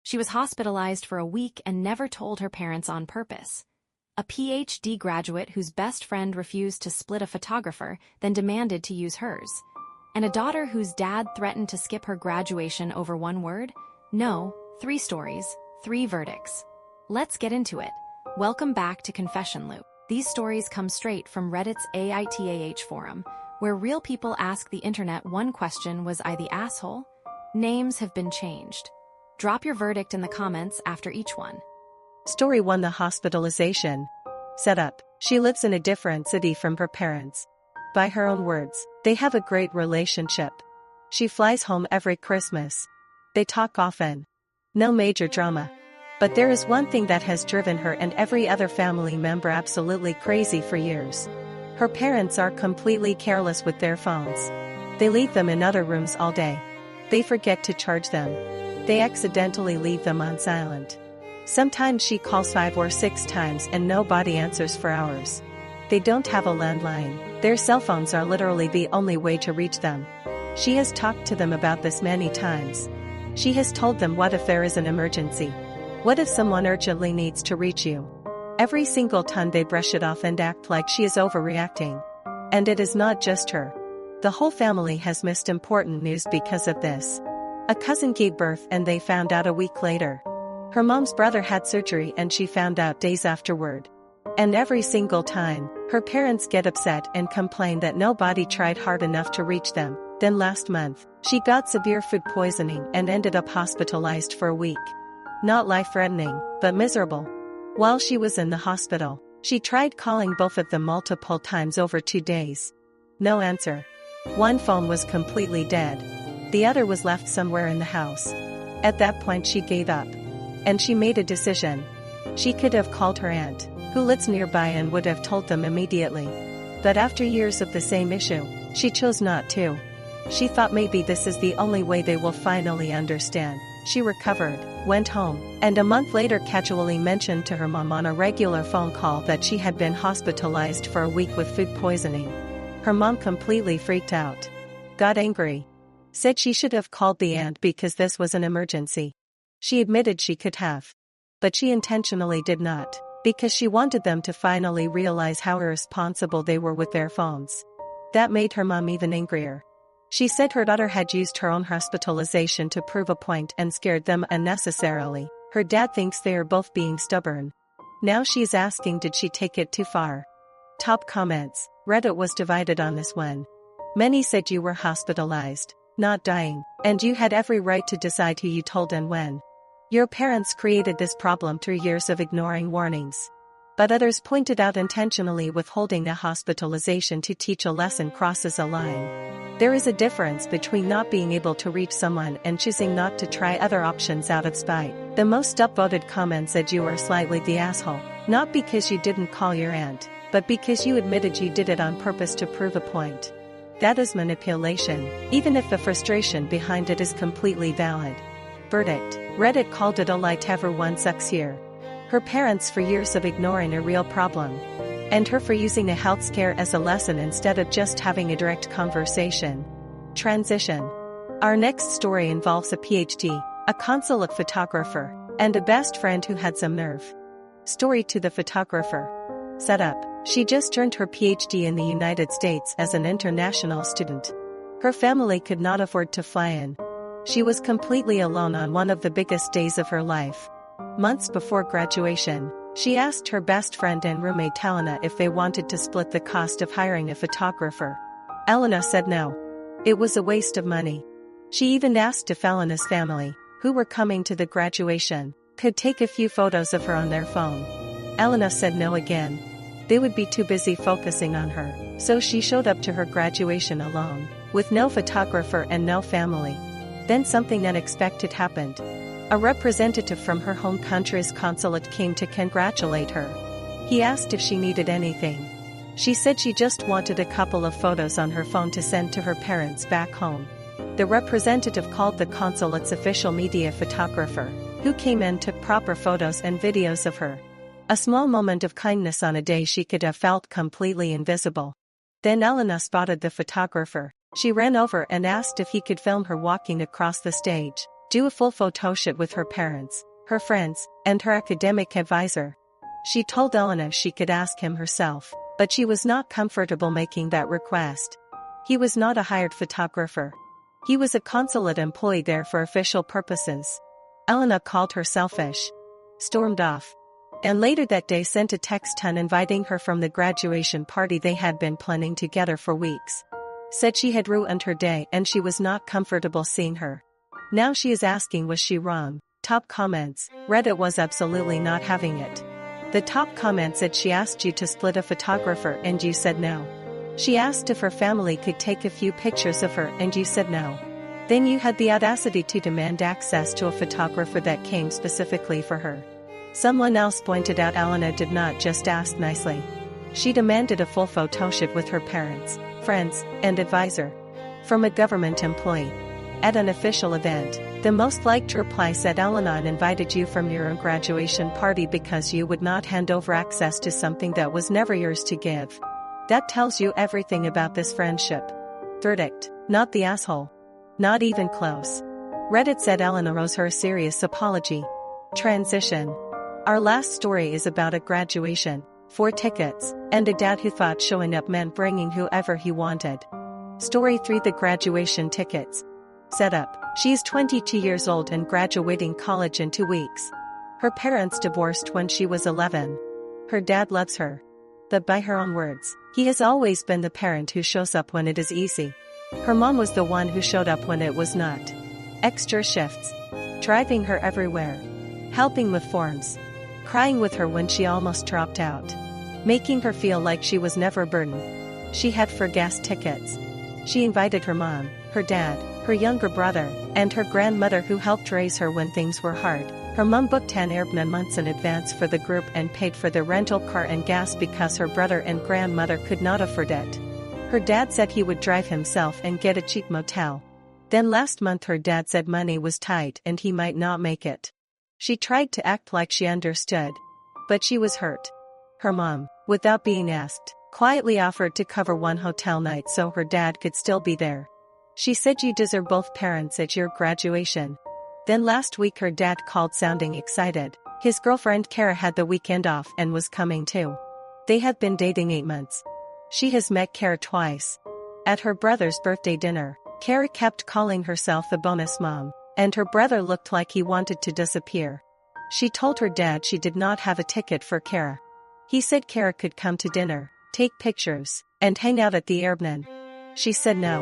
She was hospitalized for a week and never told her parents on purpose. A PhD graduate whose best friend refused to split a photographer, then demanded to use hers. And a daughter whose dad threatened to skip her graduation over one word? No, 3 stories, 3 verdicts. Let's get into it. Welcome back to Confession Loop. These stories come straight from Reddit's AITAH forum, where real people ask the internet one question: was I the asshole? Names have been changed. Drop your verdict in the comments after each one. Story 1: The Hospitalization. Setup: she lives in a different city from her parents. By her own words, they have a great relationship. She flies home every Christmas. They talk often. No major drama. But there is one thing that has driven her and every other family member absolutely crazy for years. Her parents are completely careless with their phones. They leave them in other rooms all day. They forget to charge them. They accidentally leave them on silent. Sometimes she calls 5 or 6 times and nobody answers for hours. They don't have a landline. Their cell phones are literally the only way to reach them. She has talked to them about this many times. She has told them, what if there is an emergency? What if someone urgently needs to reach you? Every single time they brush it off and act like she is overreacting. And it is not just her. The whole family has missed important news because of this. A cousin gave birth and they found out a week later. Her mom's brother had surgery and she found out days afterward. And every single time, her parents get upset and complain that nobody tried hard enough to reach them. Then last month, she got severe food poisoning and ended up hospitalized for a week. Not life-threatening, but miserable. While she was in the hospital, she tried calling both of them multiple times over 2 days. No answer. One phone was completely dead. The other was left somewhere in the house. At that point she gave up. And she made a decision. She could have called her aunt, who lives nearby, and would have told them immediately. But after years of the same issue, she chose not to. She thought maybe this is the only way they will finally understand. She recovered, went home, and a month later casually mentioned to her mom on a regular phone call that she had been hospitalized for a week with food poisoning. Her mom completely freaked out. Got angry. Said she should have called the aunt because this was an emergency. She admitted she could have. But she intentionally did not, because she wanted them to finally realize how irresponsible they were with their phones. That made her mom even angrier. She said her daughter had used her own hospitalization to prove a point and scared them unnecessarily. Her dad thinks they are both being stubborn. Now she's asking, did she take it too far? Top comments. Reddit was divided on this one. Many said you were hospitalized, not dying, and you had every right to decide who you told and when. Your parents created this problem through years of ignoring warnings. But others pointed out intentionally withholding a hospitalization to teach a lesson crosses a line. There is a difference between not being able to reach someone and choosing not to try other options out of spite. The most upvoted comment said you were slightly the asshole, not because you didn't call your aunt, but because you admitted you did it on purpose to prove a point. That is manipulation, even if the frustration behind it is completely valid. Verdict: Reddit called it a light. Everyone sucks here. Her parents for years of ignoring a real problem. And her for using a health scare as a lesson instead of just having a direct conversation. Transition. Our next story involves a PhD, a consulate photographer, and a best friend who had some nerve. Story 2: The photographer. Setup: she just earned her PhD in the United States as an international student. Her family could not afford to fly in. She was completely alone on one of the biggest days of her life. Months before graduation, she asked her best friend and roommate Elena if they wanted to split the cost of hiring a photographer. Elena said no. It was a waste of money. She even asked if Elena's family, who were coming to the graduation, could take a few photos of her on their phone. Elena said no again. They would be too busy focusing on her, so she showed up to her graduation alone, with no photographer and no family. Then something unexpected happened. A representative from her home country's consulate came to congratulate her. He asked if she needed anything. She said she just wanted a couple of photos on her phone to send to her parents back home. The representative called the consulate's official media photographer, who came and took proper photos and videos of her. A small moment of kindness on a day she could have felt completely invisible. Then Elena spotted the photographer. She ran over and asked if he could film her walking across the stage. Do a full photo shoot with her parents, her friends, and her academic advisor. She told Elena she could ask him herself, but she was not comfortable making that request. He was not a hired photographer. He was a consulate employee there for official purposes. Elena called her selfish, stormed off, and later that day sent a text inviting her from the graduation party they had been planning together for weeks. Said she had ruined her day and she was not comfortable seeing her. Now she is asking, was she wrong? Top comments, Reddit was absolutely not having it. The top comment said she asked you to split a photographer and you said no. She asked if her family could take a few pictures of her and you said no. Then you had the audacity to demand access to a photographer that came specifically for her. Someone else pointed out Elena did not just ask nicely. She demanded a full photo shoot with her parents, friends, and advisor. From a government employee. At an official event, the most liked reply said Elena invited you from your own graduation party because you would not hand over access to something that was never yours to give. That tells you everything about this friendship. Verdict, not the asshole. Not even close. Reddit said Elena owes her a serious apology. Transition. Our last story is about a graduation, 4 tickets, and a dad who thought showing up meant bringing whoever he wanted. Story 3: The graduation tickets. Setup. She is 22 years old and graduating college in 2 weeks. Her parents divorced when she was 11. Her dad loves her. But by her own words, he has always been the parent who shows up when it is easy. Her mom was the one who showed up when it was not. Extra shifts. Driving her everywhere. Helping with forms. Crying with her when she almost dropped out. Making her feel like she was never a burden. She had for gas tickets. She invited her mom, her dad, her younger brother, and her grandmother who helped raise her when things were hard. Her mom booked 10 airplane months in advance for the group and paid for the rental car and gas because her brother and grandmother could not afford it. Her dad said he would drive himself and get a cheap motel. Then last month her dad said money was tight and he might not make it. She tried to act like she understood. But she was hurt. Her mom, without being asked, quietly offered to cover 1 hotel night so her dad could still be there. She said you deserve both parents at your graduation. Then last week her dad called sounding excited. His girlfriend Kara had the weekend off and was coming too. They have been dating 8 months. She has met Kara twice. At her brother's birthday dinner, Kara kept calling herself a bonus mom, and her brother looked like he wanted to disappear. She told her dad she did not have a ticket for Kara. He said Kara could come to dinner, take pictures, and hang out at the airplane. She said no.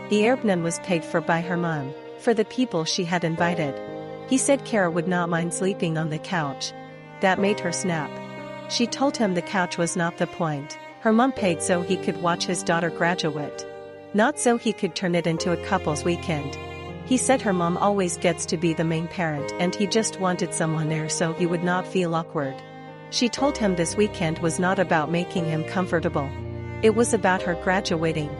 The airplane was paid for by her mom, for the people she had invited. He said Kara would not mind sleeping on the couch. That made her snap. She told him the couch was not the point. Her mom paid so he could watch his daughter graduate. Not so he could turn it into a couple's weekend. He said her mom always gets to be the main parent and he just wanted someone there so he would not feel awkward. She told him this weekend was not about making him comfortable. It was about her graduating.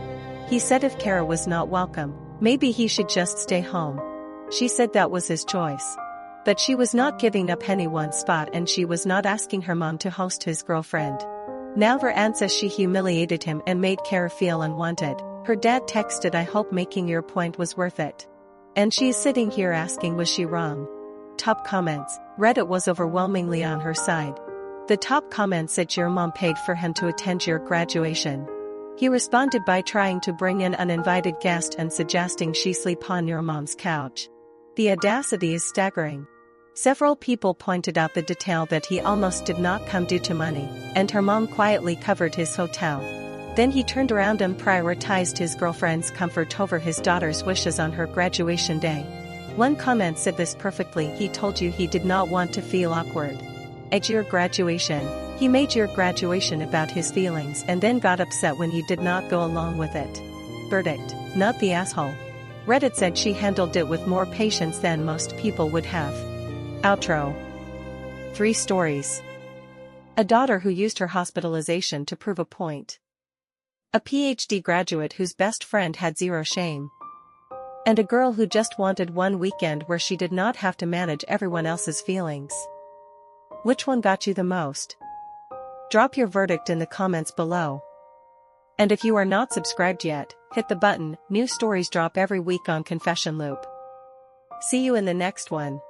He said if Kara was not welcome, maybe he should just stay home. She said that was his choice. But she was not giving up anyone's spot and she was not asking her mom to host his girlfriend. Now her aunt says she humiliated him and made Kara feel unwanted. Her dad texted, I hope making your point was worth it. And she is sitting here asking, was she wrong? Top comments, Reddit was overwhelmingly on her side. The top comment said your mom paid for him to attend your graduation. He responded by trying to bring in an uninvited guest and suggesting she sleep on your mom's couch. The audacity is staggering. Several people pointed out the detail that he almost did not come due to money, and her mom quietly covered his hotel. Then he turned around and prioritized his girlfriend's comfort over his daughter's wishes on her graduation day. One comment said this perfectly, he told you he did not want to feel awkward. At your graduation, he made your graduation about his feelings and then got upset when you did not go along with it. Verdict, not the asshole. Reddit said she handled it with more patience than most people would have. Outro. 3 stories. A daughter who used her hospitalization to prove a point. A PhD graduate whose best friend had zero shame. And a girl who just wanted one weekend where she did not have to manage everyone else's feelings. Which one got you the most? Drop your verdict in the comments below. And if you are not subscribed yet, hit the button. New stories drop every week on Confession Loop. See you in the next one.